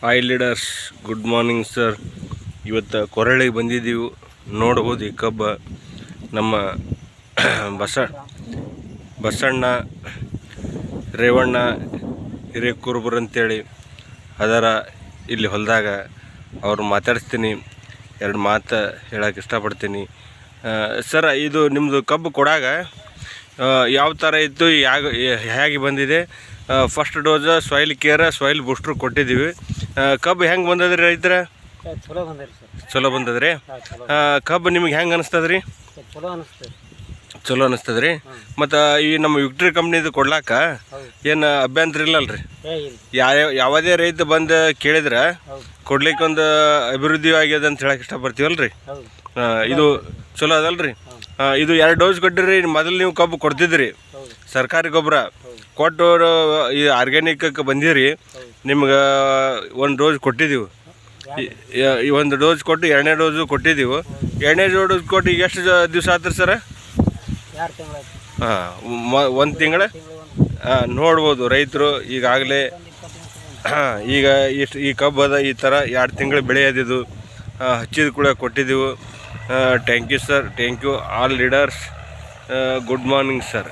Hi leaders, good morning sir. ಇವತ್ತು ಕೊರಳಿಗೆ ಬಂದಿದ್ದೀವಿ. ನೋಡ್ಬೋದು ಈ ಕಬ್ಬ ನಮ್ಮ ಬಸಣ್ಣ ರೇವಣ್ಣ ಹಿರೇಕುರುಬರು ಅಂತೇಳಿ ಅದರ ಇಲ್ಲಿ ಹೊಲದಾಗ ಅವ್ರು ಮಾತಾಡಿಸ್ತೀನಿ. ಎರಡು ಮಾತು ಹೇಳೋಕೆ ಇಷ್ಟಪಡ್ತೀನಿ. ಸರ್, ಇದು ನಿಮ್ಮದು ಕಬ್ಬು ಕೊಡಾಗ ಯಾವ ಥರ ಇತ್ತು, ಹೇಗೆ ಬಂದಿದೆ? First dose soil care, soil booster ಕೊಟ್ಟಿದ್ದೀವಿ. ಕಬ್ಬು ಹೆಂಗೆ ಬಂದದ್ರಿ ರೈತರ? ಚಲೋ ಬಂದದ್ರಿ. ಕಬ್ಬು ನಿಮ್ಗೆ ಹೆಂಗೆ ಅನಿಸ್ತದ್ರಿ? ಚಲೋ ಅನಿಸ್ತದ್ರಿ. ಮತ್ತು ಈ ನಮ್ಮ ವಿಕ್ಟ್ರಿ ಕಂಪ್ನಿದು ಕೊಡ್ಲಾಕ ಏನು ಅಭ್ಯಂತರ ಇಲ್ಲಲ್ರಿ? ಯಾವುದೇ ರೈತ ಬಂದು ಕೇಳಿದ್ರೆ ಕೊಡ್ಲಿಕ್ಕೆ ಒಂದು ಅಭಿವೃದ್ಧಿ ಆಗ್ಯದ ಅಂತ ಹೇಳಕ್ಕೆ ಇಷ್ಟಪಡ್ತೀವಲ್ರಿ. ಇದು ಚಲೋ ಅದಲ್ರಿ. ಇದು 2 ಡೋಸ್ ಕೊಟ್ಟಿರಿ. ಮೊದಲು ನೀವು ಕಬ್ಬು ಕೊಡ್ತಿದ್ರಿ, ಸರ್ಕಾರಿ ಗೊಬ್ಬರ ಕೊಟ್ಟು ಈ ಆರ್ಗ್ಯಾನಿಕಕ್ಕೆ ಬಂದಿರಿ. ನಿಮ್ಗೆ 1 ಡೋಸ್ ಕೊಟ್ಟಿದ್ದೀವಿ. ಈ 1 ಡೋಸ್ ಕೊಟ್ಟು 2ನೇ ಡೋಸು ಕೊಟ್ಟಿದ್ದೀವಿ. 2ನೇ ಡೋಸ್ ಕೊಟ್ಟು ಈಗ ಎಷ್ಟು ದಿವಸ ಆತ್ರಿ ಸರ? 1 ತಿಂಗಳ. ನೋಡ್ಬೋದು ರೈತರು ಈಗಾಗಲೇ ಈಗ ಈ ಕಬ್ಬು ಅದ ಈ ಥರ 2 ತಿಂಗಳು ಬೆಳೆ ಅದಿದ್ದು ಹಚ್ಚಿದ ಕೂಡ ಕೊಟ್ಟಿದ್ದೀವಿ. Thank you sir, thank you all leaders. Good morning sir.